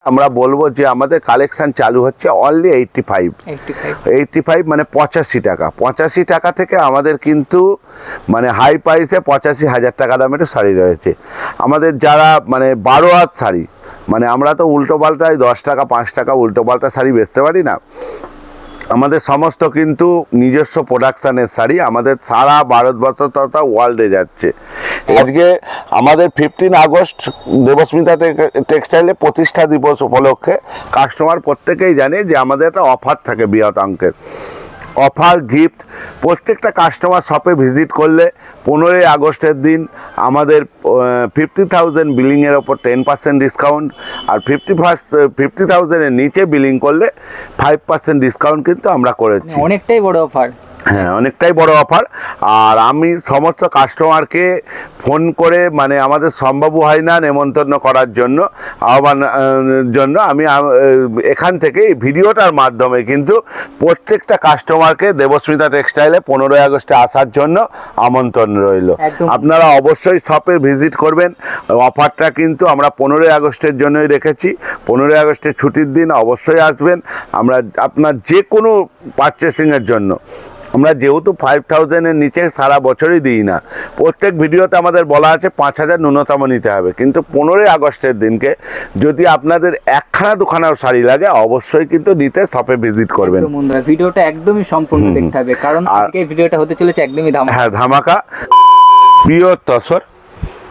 আমরা বলবো যে আমাদের কালেকশন চালু হচ্ছে অনলি 85 মানে 85 টাকা। 85 টাকা থেকে আমাদের কিন্তু মানে হাই প্রাইসে 85,000 টাকা দামের শাড়ি রয়েছে। আমাদের যারা মানে 12 হাত শাড়ি, মানে আমরা তো উল্টো পাল্টায় 10 টাকা 5 টাকা উল্টো পাল্টা শাড়ি বেচতে পারি না, আমাদের সমস্ত কিন্তু নিজস্ব প্রোডাকশানের শাড়ি আমাদের সারা ভারতবর্ষ তথা ওয়ার্ল্ডে যাচ্ছে। আজকে আমাদের 15 আগস্ট দেবস্মিতা টেক্সটাইলে প্রতিষ্ঠা দিবস উপলক্ষে কাস্টমার প্রত্যেকেই জানে যে আমাদের একটা অফার থাকে বৃহৎ অঙ্কের অফার গিফট। প্রত্যেকটা কাস্টমার শপে ভিজিট করলে 15 আগস্টের দিন আমাদের 50,000 বিলিংয়ের ওপর 10% ডিসকাউন্ট, আর 50,000-এর নিচে বিলিং করলে 5% ডিসকাউন্ট কিন্তু আমরা করেছি। অনেকটাই বড় অফার। হ্যাঁ, অনেকটাই বড় অফার। আর আমি সমস্ত কাস্টমারকে ফোন করে মানে আমাদের সম্ভব হয় না নেমন্তন্ন করার জন্য আহ্বান জন্য আমি এখান থেকে এই ভিডিওটার মাধ্যমে কিন্তু প্রত্যেকটা কাস্টমারকে দেবস্মিতা টেক্সটাইলে 15 আগস্টে আসার জন্য আমন্ত্রণ রইল। আপনারা অবশ্যই শপে ভিজিট করবেন। অফারটা কিন্তু আমরা 15 আগস্টের জন্যই রেখেছি। 15 আগস্টের ছুটির দিন অবশ্যই আসবেন। আমরা আপনার যে কোনো পারচেসিংয়ের জন্য আমরা যেহেতু 5,000-এর নিচে সারা বছরই দিই না, প্রত্যেক ভিডিওতে আমাদের বলা আছে 5,000 ন্যূনতম নিতে হবে, কিন্তু 15 আগস্টের দিনকে যদি আপনাদের একখানা দুখানাও শাড়ি লাগে অবশ্যই কিন্তু নিতে শপে ভিজিট করবেন। ভিডিওটা একদমই সম্পূর্ণ দেখতে হবে, কারণ আজকে ভিডিওটা হতে চলেছে একদমই ধামাকা। হ্যাঁ, ধামাকা।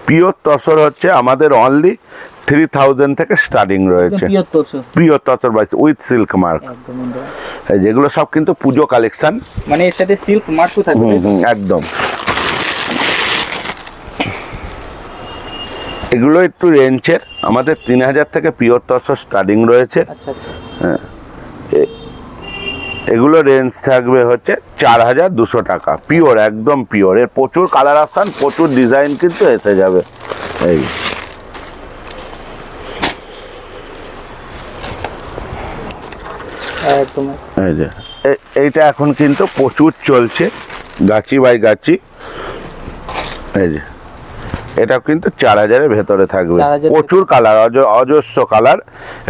পিওর তসর হচ্ছে আমাদের অনলি 3,000 থেকে স্টার্টিং রয়েছে। Pure tussar base with silk mark, যেগুলো সব কিন্তু পুজো কালেকশন, মানে এর সাথে সিল্ক মার্কও থাকবে। একদম। এগুলো একটু রেঞ্জের, আমাদের 3,000 থেকে পিওর তসর স্টার্টিং রয়েছে। হ্যাঁ, এগুলো রেঞ্জ থাকবে হচ্ছে 4,200 টাকা। পিওর, একদম পিওর। এর প্রচুর কালার অপশন, প্রচুর ডিজাইন কিন্তু এসে যাবে। এই যে এইটা এখন কিন্তু প্রচুর চলছে, গাছি বাই গাছি। এই যে এটা কিন্তু 4,000-এর ভেতরে থাকবে, প্রচুর কালার, অজস্র কালার।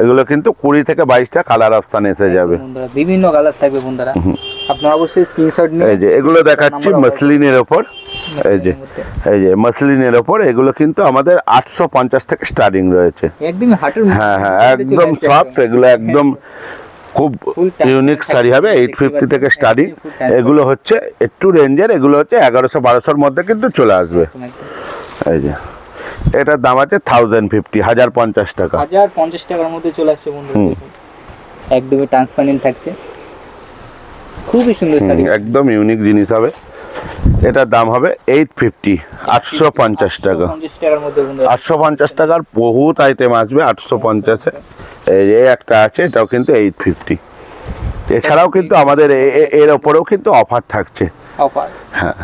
এগুলো কিন্তু 20 থেকে 22টা কালার অপশন এসে যাবে, বিভিন্ন কালার থাকবে বন্ধুরা। আপনারা অবশ্যই স্ক্রিনশট নিন। এই যে এগুলো দেখাচ্ছি মসলিনের ওপর। এই যে মসলিনের ওপর এগুলো কিন্তু আমাদের 850 থেকে স্টার্টিং রয়েছে। একদম হার্টের, হ্যাঁ, একদম সফট। এগুলো একদম খুব ইউনিক শাড়ি হবে। 850 থেকে স্টার্টিং। এগুলো হচ্ছে একটু রেঞ্জের, এগুলো হচ্ছে 1100-1200-র মধ্যে কিন্তু চলে আসবে। এই যে এটার দাম আছে 1,050 টাকা। 1,050 টাকার মধ্যে চলে আসছে বন্ধুরা। একদমই ট্রান্সপারেন্ট থাকছে, খুবই সুন্দর শাড়ি, একদম ইউনিক জিনিস হবে। এটার দাম হবে 850, 850 টাকা। 850 টাকার বহুত আইটেম আসবে 850-এ। এই একটা আছে, এটাও কিন্তু 850। এছাড়াও কিন্তু আমাদের এর ওপরেও কিন্তু অফার থাকছে। হ্যাঁ,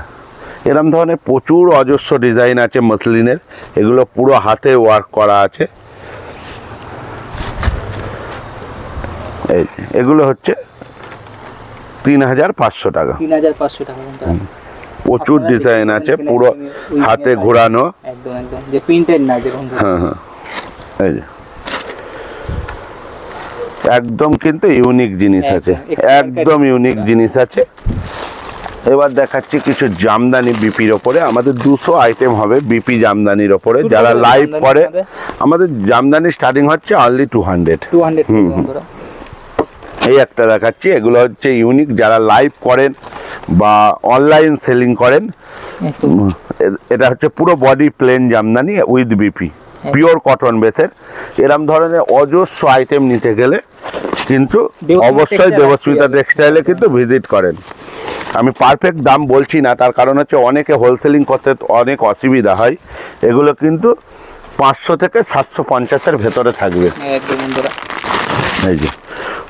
এরকম ধরনের প্রচুর অজস্র ডিজাইন আছে মসলিনের। এগুলো পুরো হাতে ওয়ার্ক করা আছে। এগুলো হচ্ছে 3,500 টাকা। 3,500 টাকা। প্রচুর ডিজাইন আছে, পুরো হাতে ঘোরানো, একদম একদম যে প্রিন্টেড না যে। হ্যাঁ, এই যে একদম কিন্তু ইউনিক জিনিস আছে, একদম ইউনিক জিনিস আছে। এবার দেখাচ্ছি কিছু জামদানি বিপির ওপরে। আমাদের 200 আইটেম হবে বিপি জামদানির ওপরে। যারা লাইভ করে আমাদের জামদানি স্টার্টিং হচ্ছে অনলি 200। এই একটা দেখাচ্ছি, এগুলো হচ্ছে ইউনিক। যারা লাইভ করেন বা অনলাইন সেলিং করেন, এটা হচ্ছে পুরো body plain Jamdani with BP, pure cotton বেসের। এরম ধরনের অজস্র আইটেম নিতে গেলে কিন্তু অবশ্যই দেবস্মিতা টেক্সটাইলে কিন্তু ভিজিট করেন। আমি পারফেক্ট দাম বলছি না, তার কারণ হচ্ছে অনেকে হোলসেলিং করতে অনেক অসুবিধা হয়। এগুলো কিন্তু 500 থেকে 750-এর ভেতরে থাকবে। এই যে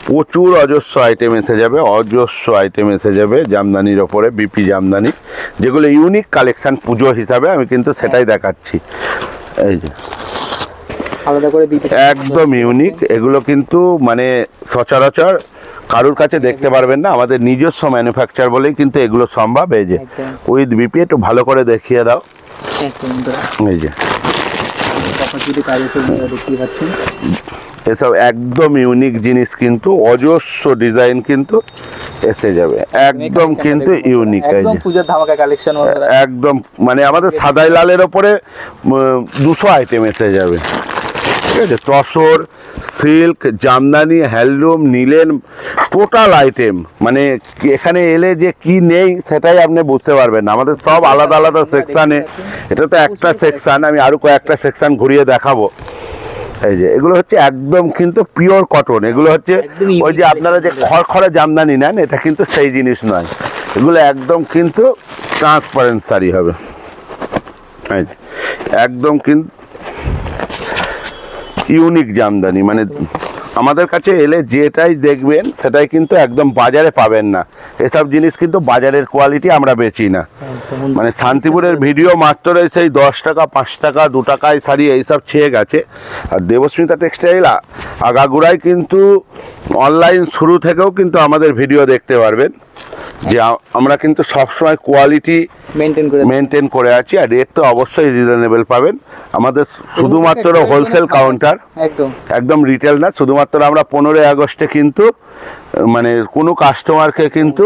প্রচুর অজস্র আইটেম এসে যাবে, জামদানির ওপরে বিপি জামদানি, যেগুলো ইউনিক কালেকশন পুজো হিসাবে আমি কিন্তু সেটাই দেখাচ্ছি। এই যে একদম ইউনিক। এগুলো কিন্তু মানে সচরাচর কারুর কাছে দেখতে পারবেন না, আমাদের নিজস্ব ম্যানুফ্যাকচার বলেই কিন্তু এগুলো সম্ভব। এই যে উইথ বিপি, একটু ভালো করে দেখিয়ে দাও। এই যে এসব একদম ইউনিক জিনিস, কিন্তু অজস্র ডিজাইন কিন্তু এসে যাবে, একদম কিন্তু ইউনিক। একদম পূজার ধামাকা কালেকশন একদম, মানে আমাদের সাদাই লালের ওপরে 200 আইটেম এসে যাবে, ঠিক আছে। তসর, সিল্ক, জামদানি, হ্যান্ডলুম, নিলেন, টোটাল আইটেম, মানে এখানে এলে যে কি নেই সেটাই আপনি বুঝতে পারবেন না। আমাদের সব আলাদা আলাদা সেকশানে, এটা তো একটা সেকশান, আমি আরও কয়েকটা সেকশান ঘুরিয়ে দেখাবো। এই যে এগুলো হচ্ছে একদম কিন্তু পিওর কটন, এগুলো হচ্ছে ওই যে আপনারা যে খড়খড়ে জামদানি নেন, এটা কিন্তু সেই জিনিস নয়, এগুলো একদম কিন্তু ট্রান্সপারেন্ট শাড়ি হবে, এই যে একদম কিন্তু ইউনিক জামদানি। মানে আমাদের কাছে এলে যেটাই দেখবেন সেটাই কিন্তু একদম বাজারে পাবেন না, এসব জিনিস কিন্তু বাজারের কোয়ালিটি আমরা বেচি না। মানে শান্তিপুরের ভিডিও মাত্র সেই 10 টাকা, 5 টাকা, 2 টাকায় শাড়ি এইসব ছেয়ে গেছে। আর দেবস্মিতা টেক্সটাইল আগাগোড়ায় কিন্তু অনলাইন শুরু থেকেও কিন্তু আমাদের ভিডিও দেখতে পারবেন যে আমরা কিন্তু সবসময় কোয়ালিটি মেনটেন করে আছি, আর রেট তো অবশ্যই রিজনেবল পাবেন। আমাদের শুধুমাত্র হোলসেল কাউন্টার, একদম রিটেল না। শুধুমাত্র আমরা 15 আগস্টে কিন্তু মানে কোনো কাস্টমারকে কিন্তু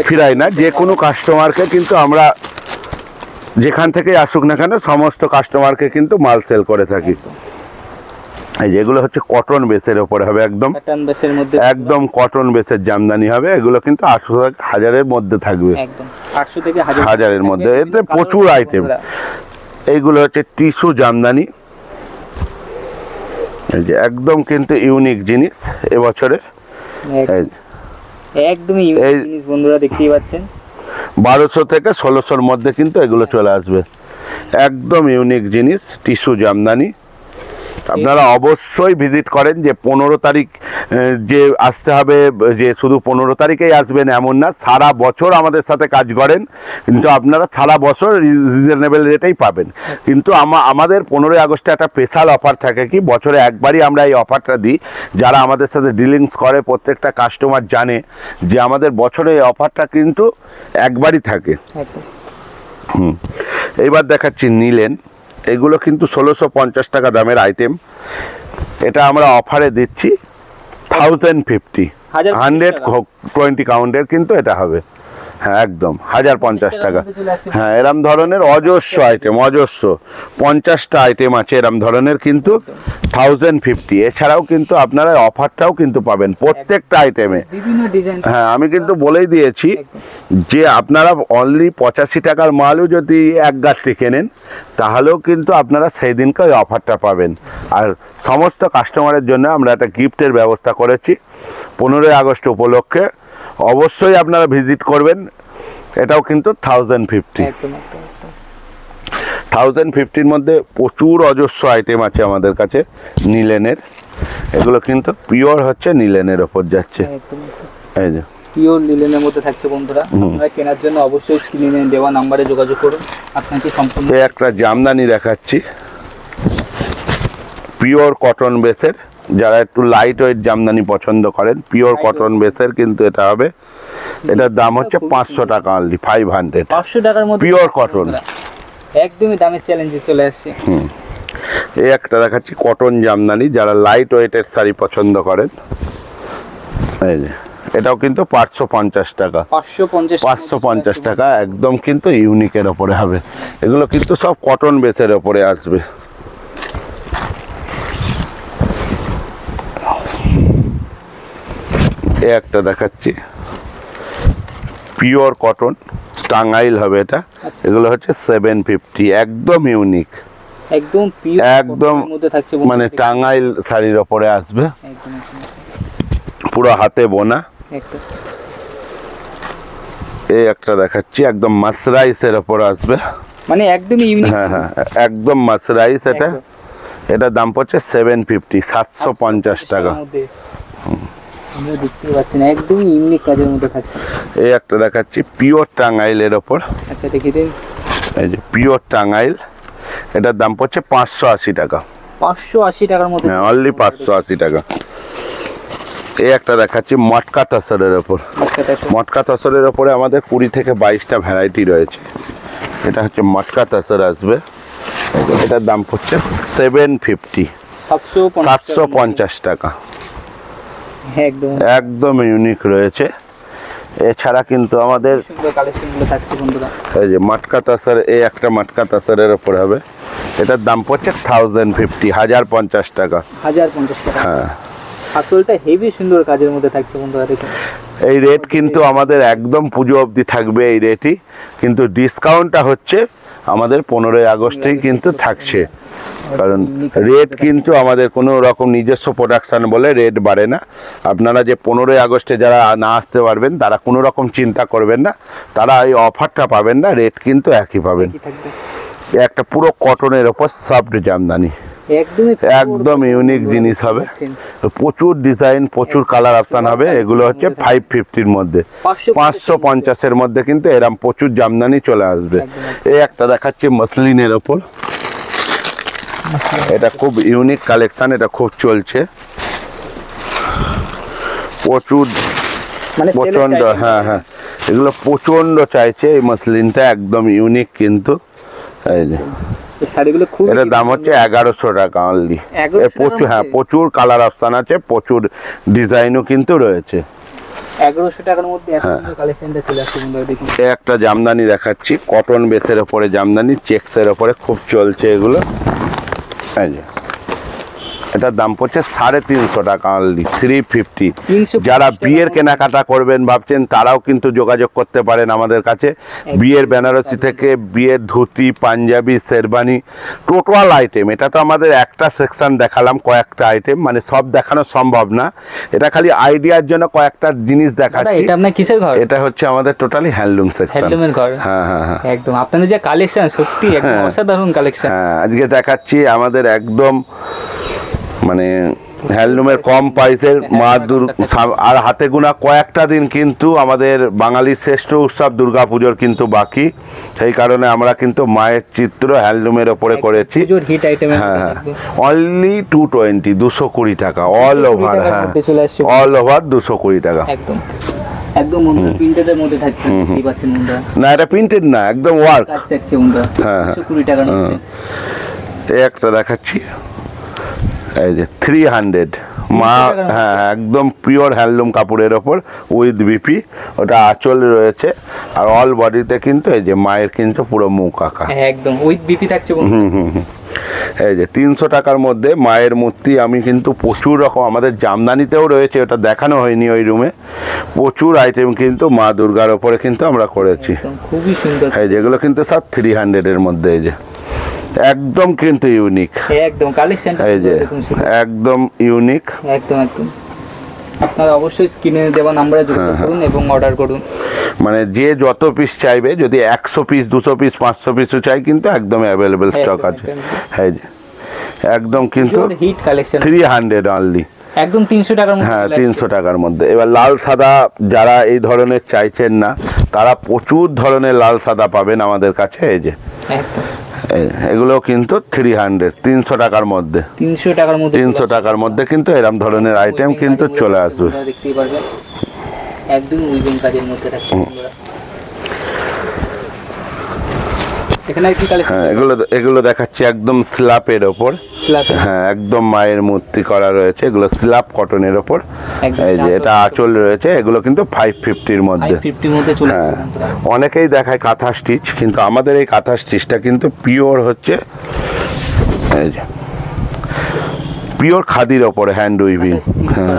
ফিরাই না, যে কোনো কাস্টমারকে কিন্তু আমরা যেখান থেকে আসুক না কেন সমস্ত কাস্টমারকে কিন্তু মাল সেল করে থাকি। এই যেগুলো হচ্ছে কটন বেসের ওপরে হবে, একদম একদম কটন বেসের জামদানি হবে। এগুলো কিন্তু 800 থেকে 1000-এর মধ্যে থাকবে, 800 থেকে 1000-এর মধ্যে। এতে প্রচুর আইটেম। এইগুলো হচ্ছে টিস্যু জামদানি, এই যে একদম কিন্তু ইউনিক জিনিস এবছরের, একদমই ইউনিক জিনিস বন্ধুরা দেখতেই পাচ্ছেন। 1200 থেকে 1600-এর মধ্যে কিন্তু এগুলো চলে আসবে, একদম ইউনিক জিনিস টিস্যু জামদানি। আপনারা অবশ্যই ভিজিট করেন। যে 15 তারিখ যে আসতে হবে, যে শুধু 15 তারিখেই আসবেন এমন না, সারা বছর আমাদের সাথে কাজ করেন, কিন্তু আপনারা সারা বছর রিজনেবল রেটেই পাবেন। কিন্তু আমাদের 15 আগস্টে একটা স্পেশাল অফার থাকে, কি বছরে একবারই আমরা এই অফারটা দিই। যারা আমাদের সাথে ডিলিংস করে প্রত্যেকটা কাস্টমার জানে যে আমাদের বছরে এই অফারটা কিন্তু একবারই থাকে। এইবার দেখাচ্ছি নিলেন, এগুলো কিন্তু 1650 টাকা দামের আইটেম। এটা আমরা অফারে দিচ্ছি 1050, 120 কাউন্টের কিন্তু এটা হবে, হ্যাঁ একদম 1050 টাকা। হ্যাঁ এরম ধরনের অজস্র আইটেম, অজস্র 50টা আইটেম আছে এরম ধরনের, কিন্তু 1050। এছাড়াও কিন্তু আপনারা অফারটাও কিন্তু পাবেন প্রত্যেকটা আইটেমে। হ্যাঁ আমি কিন্তু বলেই দিয়েছি যে আপনারা অনলি 85 টাকার মালও যদি এক গাছটি কেনেন তাহলেও কিন্তু আপনারা সেই দিনকে ওই অফারটা পাবেন। আর সমস্ত কাস্টমারের জন্য আমরা একটা গিফটের ব্যবস্থা করেছি 15 আগস্ট উপলক্ষে, অবশ্যই আপনারা ভিজিট করবেন। এটাও কিন্তু 1050-এর মধ্যে প্রচুর অজস্র আইটেম আছে আমাদের কাছে নিলেনের। এগুলো কিন্তু পিওর হচ্ছে নিলেনের ওপর যাচ্ছে, এই যে পিওর লিলেনের মধ্যে থাকছে বন্ধুরা। আপনারা কেনার জন্য অবশ্যই স্ক্রিনে দেওয়া নম্বরে যোগাযোগ করুন, আপনাকে সম্পূর্ণ। একটা জামদানি দেখাচ্ছি পিওর কটন বেসের, যারা একটু লাইট ওয়েট জামদানি পছন্দ করেন, পিওর কটন বেসের কিন্তু এটা হবে। এটার দাম হচ্ছে 500 টাকা অনলি, 500 টাকার মধ্যে পিওর কটন, একদমই দামের চ্যালেঞ্জে চলে আসছে। এই একটা দেখাচ্ছি কটন জামদানি, যারা লাইট ওয়েটের শাড়ি পছন্দ করেন, এই যে এটাও কিন্তু 550 টাকা, 550 টাকা, একদম কিন্তু ইউনিকের ওপরে হবে। এগুলো কিন্তু সব কটন বেসের ওপরে আসবে। এই একটা দেখাচ্ছি পিওর কটন টাঙ্গাইল হবে এটা, এগুলো হচ্ছে 750, একদম ইউনিক, একদম মানে টাঙ্গাইল শাড়ির ওপরে আসবে, পুরো হাতে বোনা। এই একটা দেখাচ্ছি একদম মাসরাইসের ওপর আসবে, মানে একদমই ইউনিক। হ্যাঁ হ্যাঁ একদম মাসরাইস। এটার দাম পড়ছে 750, 750 টাকা। আমরা দেখতে পাচ্ছি না, একদমই ইউনিক কাজের মধ্যে থাকছে। এই একটা দেখাচ্ছি পিওর টাঙ্গাইলের ওপর, আচ্ছা দেখিয়ে দিন। এই যে পিওর টাঙ্গাইল, এটার দাম পড়ছে 580 টাকা, 580 টাকার মধ্যে, হ্যাঁ অনলি 580 টাকা। এই একটা দেখাচ্ছি মটকা তসরের ওপর, মটকা তসরের ওপরে আমাদের 20 থেকে 22টা ভ্যারাইটি রয়েছে। এটা হচ্ছে মটকা তসর আসবে, এটার দাম পড়ছে 750, 750 টাকা। একদম একদম ইউনিক রয়েছে। এছাড়া কিন্তু আমাদের সুন্দর কালেকশনগুলো থাকছে বন্ধুরা। এই যে মাটকা তাসার, এই একটা মাটকা তাসারের ওপর হবে, এটার দাম পড়ছে 1050 টাকা। 1050 টাকা। হ্যাঁ, আসলটা হেভি সুন্দর কাজের মধ্যে থাকছে বন্ধুরা, দেখুন। এই রেট কিন্তু আমাদের একদম পুজো অবধি থাকবে এই রেটই, কিন্তু ডিসকাউন্টটা হচ্ছে আমাদের 15ই আগস্টেই কিন্তু থাকছে। কারণ রেট কিন্তু আমাদের কোনো রকম নিজস্ব প্রোডাকশান বলে রেট বাড়ে না। আপনারা যে 15ই আগস্টে যারা না আসতে পারবেন তারা কোনো রকম চিন্তা করবেন না, তারা এই অফারটা পাবেন না, রেট কিন্তু একই পাবেন। একটা পুরো কটনের ওপর সফট জামদানি, একদম ইউনিক জিনিস হবে, প্রচুর ডিজাইন, প্রচুর কালার অপশান হবে। এগুলো হচ্ছে 550-র মধ্যে, 550-এর মধ্যে কিন্তু এরম প্রচুর জামদানি চলে আসবে। এই একটা দেখাচ্ছি মসলিনের ওপর, এটা খুব ইউনিক কালেকশন, এটা খুব চলছে প্রচুর, প্রচন্ড। হ্যাঁ হ্যাঁ, এগুলো প্রচন্ড চাইছে এই মসলিনটা, একদম ইউনিক কিন্তু। এই যে শাড়িগুলো খুব, এটার দাম হচ্ছে 1100 টাকা অনলি। প্রচুর, হ্যাঁ প্রচুর কালার অপশান আছে, প্রচুর ডিজাইনও কিন্তু রয়েছে। 1100 টাকার মধ্যে এত সুন্দর কালেকশনটা চলে আসছে বন্ধুরা, দেখুন। একটা জামদানি দেখাচ্ছি, কটন বেসের ওপরে জামদানি, চেক্সের ওপরে খুব চলছে এগুলো। এই যে এটার দাম পড়ছে 350 টাকা অনলি, 350। যারা বিয়ের কেনাকাটা করবেন ভাবছেন তারাও কিন্তু যোগাযোগ করতে পারেন আমাদের কাছে। বিয়ের বেনারসি থেকে বিয়ের ধুতি, পাঞ্জাবি, শেরবানি, টোটাল আইটেম। এটা তো আমাদের একটা সেকশন দেখালাম, কয়েকটা আইটেম, মানে সব দেখানো সম্ভব না, এটা খালি আইডিয়ার জন্য কয়েকটা জিনিস দেখাচ্ছি। এটা আপনার কিসের ঘর? এটা হচ্ছে আমাদের টোটালি হ্যান্ডলুম সেকশন, হ্যান্ডলুমের ঘর। হ্যাঁ হ্যাঁ হ্যাঁ, একদম আপনাদের যে কালেকশন সত্যি একদম অসাধারণ কালেকশন। হ্যাঁ, আজকে দেখাচ্ছি আমাদের একদম মানে হ্যান্ডলুমের কম প্রাইসের মা আর হাতে গোনা কয়েকটা দিন কিন্তু আমাদের বাঙালির শ্রেষ্ঠ উৎসব দুর্গাপুজোর কিন্তু বাকি, সেই কারণে আমরা কিন্তু মায়ের চিত্র হ্যান্ডলুমের ওপরে করেছি। হ্যাঁ হ্যাঁ, অনলি 220, 220 টাকা অল ওভার। হ্যাঁ, অল ওভার 220 টাকা। একদম একদম প্রিন্টেডের মধ্যে থাকছে, কি পাচ্ছেন বন্ধুরা? না, এটা প্রিন্টেড না, একদম ওয়ার্ক থাকছে বন্ধুরা। হ্যাঁ, 220 টাকার মধ্যে। এই একটা দেখাচ্ছি, এই যে 300 মা, হ্যাঁ একদম পিওর হ্যান্ডলুম কাপড়ের ওপর উইথ বিপি, ওটা আঁচল রয়েছে, আর অল বডিতে কিন্তু এই যে মায়ের কিন্তু পুরো মুখ আঁকা, একদম উইথ বিপি থাকছে। এই যে 300 টাকার মধ্যে মায়ের মূর্তি। আমি কিন্তু প্রচুর রকম, আমাদের জামদানিতেও রয়েছে, ওটা দেখানো হয়নি ওই রুমে, প্রচুর আইটেম কিন্তু মা দুর্গার ওপরে কিন্তু আমরা করেছি। খুবই সুন্দর, এই যেগুলো কিন্তু সব 300-এর মধ্যে। এই যে একদম কিন্তু ইউনিক, একদম কালেকশন, এই যে একদম ইউনিক। একদম একদম আপনারা অবশ্যই স্ক্রিনে দেওয়া নম্বরে যোগাযোগ করুন এবং অর্ডার করুন। মানে যে যত পিস চাইবে, যদি 100 পিস, 200 পিস, 500 পিসও চাই কিন্তু একদম অ্যাভেলেবেল স্টক আছে। হ্যাঁ, একদম কিন্তু হিট কালেকশন, 300 অনলি, একদম 300 টাকার মধ্যে। হ্যাঁ 300 টাকার মধ্যে। এবার লাল সাদা যারা এই ধরনের চাইছেন না, তারা প্রচুর ধরনের লাল সাদা পাবেন আমাদের কাছে। এই যে এগুলো কিন্তু 300, 300 টাকার মধ্যে, 300 টাকার মধ্যে, 300 টাকার মধ্যে কিন্তু এরকম ধরনের আইটেম কিন্তু চলে আসবে। দেখতেই পারবেন একদম উইভিং কাজের মধ্যে থাকছে। এখানে কি কালেকশন? হ্যাঁ, এগুলো দেখাচ্ছি একদম স্ল্যাপের ওপর। হ্যাঁ, একদম মায়ের মূর্তি করা রয়েছে, এগুলো স্ল্যাপ কটনের ওপর। এই যে এটা আঁচল রয়েছে, এগুলো কিন্তু 550-র মধ্যে। হ্যাঁ, অনেকেই দেখায় কাঁথা স্টিচ, কিন্তু আমাদের এই কাঁথা স্টিচটা কিন্তু পিওর হচ্ছে, এই যে পিওর খাদির ওপরে হ্যান্ড উইভিং। হ্যাঁ,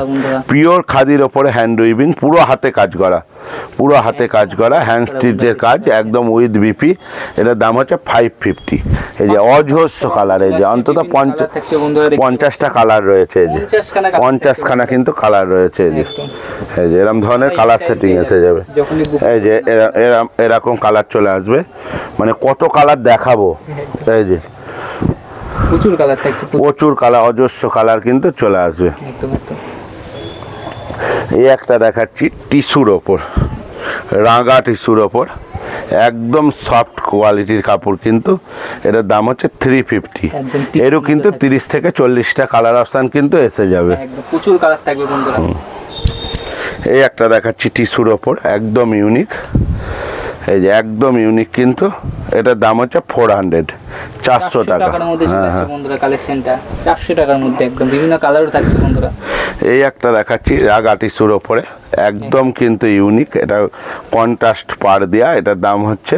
পিওর খাদির ওপরে হ্যান্ড উইভিং, পুরো হাতে কাজ করা, পুরো হাতে কাজ করা হ্যান্ড স্টিচের কাজ, একদম উইথ বিপি। এটার দাম হচ্ছে 550। এই যে অজস্র কালার, এই যে অন্তত 50টা কালার রয়েছে, এই যে 50খানা কিন্তু কালার রয়েছে। এই যে এরকম ধরনের কালার সেটিং এসে যাবে, এই যে এরকম কালার চলে আসবে, মানে কত কালার দেখাবো। এই যে প্রচুর কালার থাকছে, প্রচুর কালার, অজস্র কালার কিন্তু চলে আসবে। এই একটা দেখাচ্ছি টিস্যুর ওপর, রাঙা টিস্যুর ওপর, একদম সফট কোয়ালিটির কাপড় কিন্তু। এটার দাম হচ্ছে 350। এরও কিন্তু 30 থেকে 40টা কালার অপশান কিন্তু এসে যাবে, প্রচুর কালার থাকবে বন্ধুরা। এই একটা দেখাচ্ছি টিস্যুর ওপর, একদম ইউনিক। এই যে একদম ইউনিক কিন্তু, এটার দাম হচ্ছে 400। 400 টাকা। টাকার মধ্যে চলে হ্যাঁ, আসছে বন্ধুরা কালেকশনটা, 400 টাকার মধ্যে একদম বিভিন্ন কালারও থাকছে বন্ধুরা। এই একটা দেখাচ্ছি রাগা টিস্যুর ওপরে, একদম কিন্তু ইউনিক, এটা কন্ট্রাস্ট পার দেওয়া, এটার দাম হচ্ছে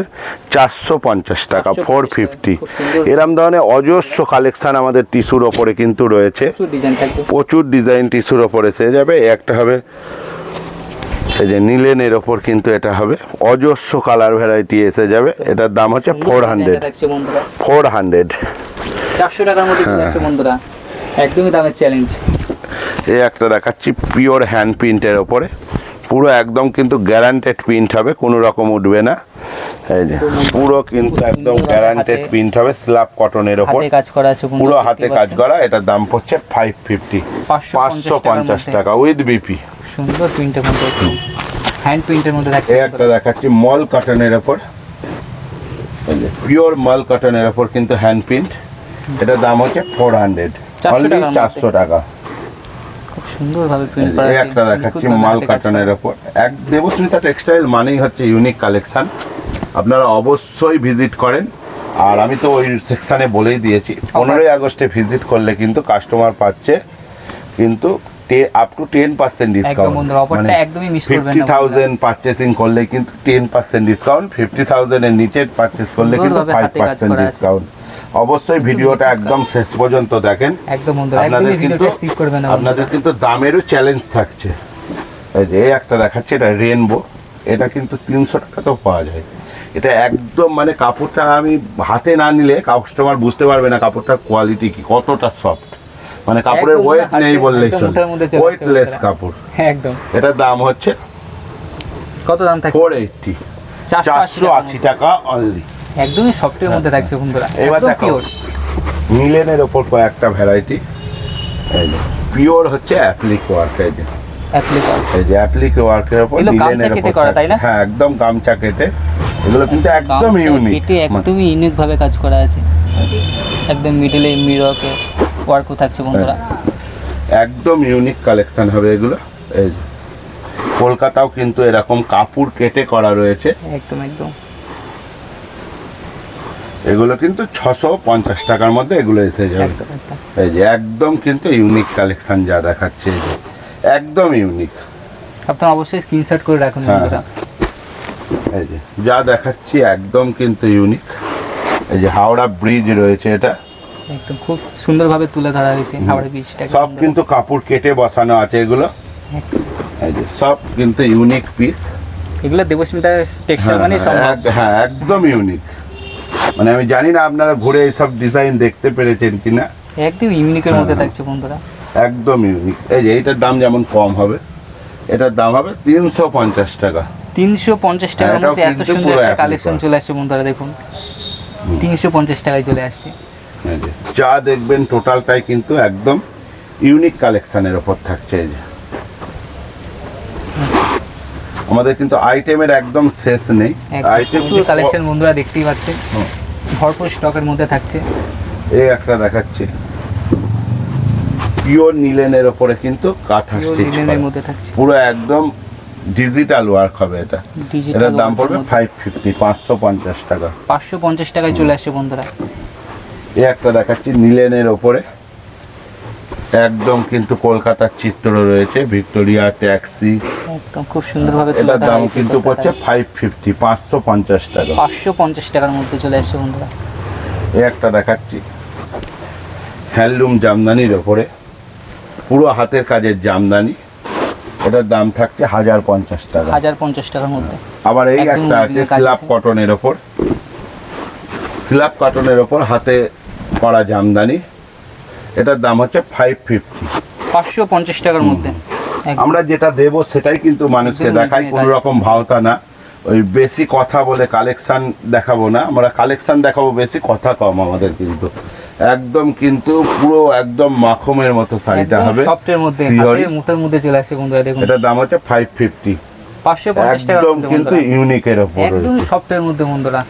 450 টাকা, 450। এরম ধরনের অজস্র কালেকশন আমাদের টিস্যুর ওপরে কিন্তু রয়েছে, প্রচুর ডিজাইন থাকবে, প্রচুর ডিজাইন টিস্যুর ওপরে এসে যাবে। একটা হবে এই যে নীলেনের ওপর কিন্তু এটা হবে, অজস্র কালার ভ্যারাইটি এসে যাবে, এটার দাম হচ্ছে 400। থাকছে বন্ধুরা 400 400 টাকার মধ্যে চলে আসছে বন্ধুরা, একদমই দামের চ্যালেঞ্জ। এই একটা দেখাচ্ছি পিওর হ্যান্ড প্রিন্টের ওপরে, পুরো একদম কিন্তু গ্যারান্টেড প্রিন্ট হবে, কোনো রকম উঠবে না। এই যে পুরো কিন্তু একদম গ্যারান্টেড প্রিন্ট হবে, স্ল্যাব কটনের ওপর হাতে কাজ করা আছে বন্ধুরা, পুরো হাতে কাজ করা। এটার দাম পড়ছে 550, 550 টাকা উইথ বিপি। সুন্দর প্রিন্টের মধ্যে, হ্যান্ড প্রিন্টের মধ্যে থাকছে। এই একটা দেখাচ্ছি মল কটনের ওপর, পিওর মল কটনের ওপর কিন্তু হ্যান্ড প্রিন্ট, এটার দাম হচ্ছে 400, অনলি 400 টাকা। খুব সুন্দর ভাবে প্রিন্ট করা আছে। এই একটা দেখাচ্ছি মাল কাটনের ওপর, এক দেবস্মিতা টেক্সটাইল মানেই হচ্ছে ইউনিক কালেকশন, আপনারা অবশ্যই ভিজিট করেন। আর আমি তো ওই সেকশনে বলেই দিয়েছি 15ই আগস্টে ভিজিট করলে কিন্তু কাস্টমার পাচ্ছে কিন্তু আপ টু 10% ডিসকাউন্ট, অফারটা একদমই মিস করবেন না। 50,000 পারচেসিং করলে কিন্তু 10% ডিসকাউন্ট, 50,000 এর নিচে পারচেজ করলে কিন্তু 5% ডিসকাউন্ট। অবশ্যই ভিডিওটা একদম শেষ পর্যন্ত দেখেন, একদম বন্ধুরা, একদমই ভিডিওটা স্কিপ করবেন না। আপনাদের কিন্তু দামেরও চ্যালেঞ্জ থাকছে। এই যে একটা দেখাচ্ছে, এটা রেনবো, এটা কিন্তু 300 টাকাতেও পাওয়া যায়। এটা একদম মানে কাপড়টা আমি হাতে না নিলে কাস্টমার বুঝতে পারবে না কাপড়টার কোয়ালিটি কি, কতটা সফট, মানে কাপড়ের ওয়েট নেই বললেই চলে, ওয়েটলেস কাপড় একদম। এটার দাম হচ্ছে কত দাম থাকছে? 480, 480 টাকা অনলি, একদমই সফটের মধ্যে থাকছে বন্ধুরা। এবার একদম দেখো পিওর মিলেনের ওপর কয়েকটা ভ্যারাইটি, এই যে পিওর হচ্ছে অ্যাপ্লিক ওয়ার্ক, এই যে অ্যাপ্লিক ওয়ার্ক, এই যে অ্যাপ্লিক ওয়ার্কের উপর গামছা কেটে করা, তাই না? হ্যাঁ একদম গামছা কেটে, এগুলো কিন্তু একদম ইউনিক, কেটে একদমই ইউনিক ভাবে কাজ করা আছে, একদম মিডলে মিররকে ওয়ার্কও থাকছে বন্ধুরা, একদম ইউনিক কালেকশন হবে এগুলো। এই যে কলকাতাও কিন্তু এরকম কাপড় কেটে করা রয়েছে, একদম একদম। এগুলো কিন্তু 650 টাকার মধ্যে এগুলো এসে যাবে। এই যে একদম কিন্তু ইউনিক কালেকশন যা দেখাচ্ছে, এই যে একদম ইউনিক, আপনারা অবশ্যই স্ক্রিনশট করে রাখুন বন্ধুরা। এই যে যা দেখাচ্ছি একদম কিন্তু ইউনিক। এই যে হাওড়া ব্রিজ রয়েছে, এটা একদম খুব সুন্দরভাবে তুলে ধরা হয়েছে হাওড়া ব্রিজটাকে, সব কিন্তু কাপড় কেটে বসানো আছে এগুলো। এই যে সব কিন্তু ইউনিক পিস, এগুলো দেবস্মিতা টেক্সটাইল মানে হ্যাঁ একদম ইউনিক, মানে আমি জানি না আপনারা ঘুরে এইসব ডিজাইন দেখতে পেরেছেন কিনা, একদম ইউনিকের মধ্যে থাকছে বন্ধুরা, একদম ইউনিক। এই যে এইটার দাম যেমন কম হবে, এটার দাম হবে 350 টাকা, 350 টাকার মধ্যে এত সুন্দর একটা কালেকশন চলে আসছে বন্ধুরা, দেখুন 350 টাকায় চলে আসছে। যা দেখবেন টোটালটাই কিন্তু একদম ইউনিক কালেকশনের ওপর থাকছে। এই যে আমাদের কিন্তু আইটেমের একদম শেষ নেই, আইটেম প্রচুর কালেকশন বন্ধুরা দেখতেই পাচ্ছেন, ভরপুর স্টকের মধ্যে থাকছে। এই একটা দেখাচ্ছি পিওর নিলেনের ওপরে কিন্তু কাঁথা স্টিচ নিলেনের মধ্যে থাকছে, পুরো একদম ডিজিটাল ওয়ার্ক হবে এটা, এটার দাম পড়বে 550, 550 টাকা, 550 টাকায় চলে আসছে বন্ধুরা। এই একটা দেখাচ্ছি নিলেনের ওপরে, একদম কিন্তু কলকাতার চিত্র রয়েছে, ভিক্টোরিয়া ট্যাক্সি, একদম খুব সুন্দরভাবে এটার দাম কিন্তু পড়ছে 550, 550 টাকা, 550 টাকার মধ্যে চলে আসছে বন্ধুরা। এই একটা দেখাচ্ছি হ্যান্ডলুম জামদানির ওপরে, পুরো হাতের কাজের জামদানি, এটার দাম থাকছে 1050 টাকা, 1050 টাকার মধ্যে। আবার এই একটা আছে স্ল্যাব কটনের ওপর, স্ল্যাব কটনের ওপর হাতে করা জামদানি, এটার দাম হচ্ছে 550 টাকার মধ্যে। আমরা যেটা দেব সেটাই কিন্তু মানুষকে দেখাই, কোনো রকম ভাওতা না, ওই বেশি কথা বলে কালেকশন দেখাবো না, আমরা কালেকশন দেখাবো বেশি, কথা কম আমাদের, কিন্তু একদম কিন্তু পুরো একদম মাখমের মতো শাড়িটা হবে, সফটের মধ্যে, হাতের মুঠের মধ্যে চলে আসছে বন্ধুরা, দেখুন এটার দাম হচ্ছে 550, 550 টাকার একদম কিন্তু ইউনিকের উপর, একদম সফটের মধ্যে বন্ধুরা।